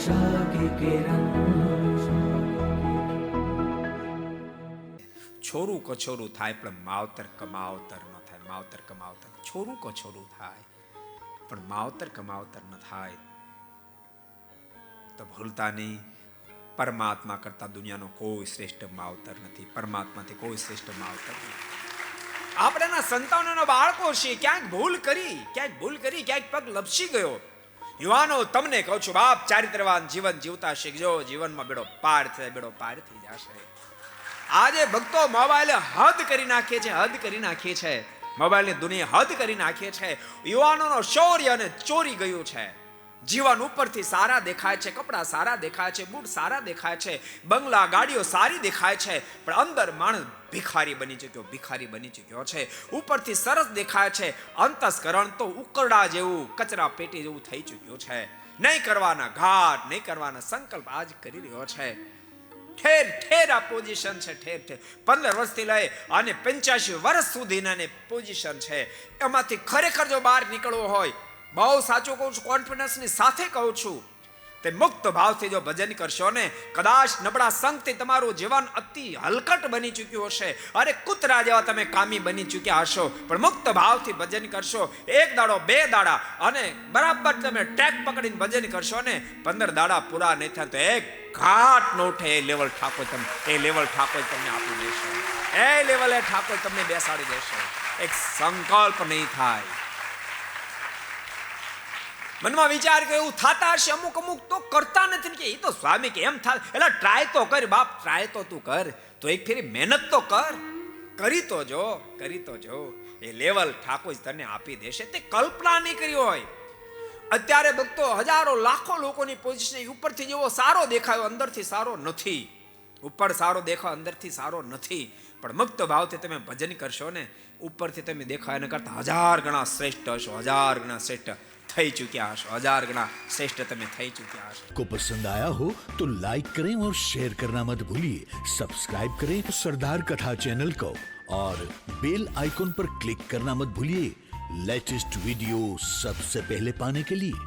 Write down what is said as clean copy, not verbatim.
आशा की किरण। છોરું કછોરું થાય પણ માવતર કમાવતર ન થાય. માવતર કમાવતર, છોરું કછોરું થાય પણ માવતર કમાવતર ન થાય. તો ભૂલતા નહીં, પરમાત્મા કરતા દુનિયાનો કોઈ શ્રેષ્ઠ માવતર નથી. પરમાત્માથી કોઈ શ્રેષ્ઠ માવતર નથી. આપણાના સંતાનોના બાળકો છે, ક્યાંક ભૂલ કરી, ક્યાંક પગ લપસી ગયો. યુવાનો, તમને કહું છું, બાપ ચારિત્રવાન જીવન જીવતા શીખજો. જીવનમાં બેડો પાર થઈ જશે. આજે ભક્તો મોબાઈલ હદ કરી નાખીએ છે. મોબાઈલની દુનિયા હદ કરી નાખીએ છે. યુવાનોનો શૌર્ય અને ચોરી ગયું છે. જીવન ઉપરથી સારા દેખાય છે, કપડા સારા દેખાય છે, બૂટ સારા દેખાય છે, બંગલા ગાડીઓ સારી દેખાય છે, પણ અંદર માણસ ભિખારી બની ચૂક્યો છે. ઉપરથી સરસ દેખાય છે, અંતસ્કરણ તો ઉકરડા જેવું, કચરા પેટી જેવું થઈ ચૂક્યું છે. નહીં કરવાના ઘાટ, નહીં કરવાના સંકલ્પ આજ કરી રહ્યો છે. ઠેર ઠેર આ પોઝિશન છે, ઠેર ઠેર 15 વર્ષથી લઈ અને 85 વર્ષ સુધીના પોઝિશન છે. એમાંથી ખરેખર જો બહાર નીકળવો હોય, બહુ સાચું કહું છું, કોન્ફિડન્સની સાથે કહું છું, તે મુક્ત ભાવથી જો ભજન કરશો ને, કદાચ નબળા સંગથી તમારું જીવન અતિ હલકટ બની ચૂક્યું હશે, અરે કૂતરા જેવા તમે કામી બની ચૂક્યા હશો, પણ મુક્ત ભાવથી ભજન કરશો, 1 દાડો 2 દાડા અને બરાબર તમે ટેક પકડીને ભજન કરશો ને, 15 દાડા પૂરા નહીં થાય તો એક ઘાટ નો ઉઠે. એ લેવલ ઠાકોર તમને આપી દેશે. એ લેવલે ઠાકોર તમને બેસાડી દેશે. એક સંકલ્પ નહીં થાય. મનમાં વિચાર કે એવું થતા હશે, અમુક તો કરતા નથી કે એ તો સ્વામી કે એમ થાય. એટલે ટ્રાય તો કર બાપ, ટ્રાય તો તું કર, તો એક ફેરી મહેનત તો કર, કરી તો જો. એ લેવલ ઠાકોર તને આપી દેશે. તે કલ્પના નહીં કરી હોય. અત્યારે ભક્તો હજારો લાખો લોકોની પોઝિશન ઉપરથી જેવો સારો દેખાયો, અંદરથી સારો નથી. ઉપર સારો દેખાવ, અંદરથી સારો નથી. પણ મુક્ત ભાવથી તમે ભજન કરશો ને, ઉપરથી તમે દેખાય એના કરતા 1000 ગણા શ્રેષ્ઠ હશો. 1000 ગણા શ્રેષ્ઠ થઈ ચુક્યા હશો. 1000 ગણા શ્રેષ્ઠ તમે થઈ ચુક્યા હશો. को पसंद आया हो तो लाइक करें और शेयर करना मत भूलिए. सब्सक्राइब करें सरदार कथा चैनल को और बेल आइकॉन पर क्लिक करना मत भूलिए लेटेस्ट वीडियो सबसे पहले पाने के लिए.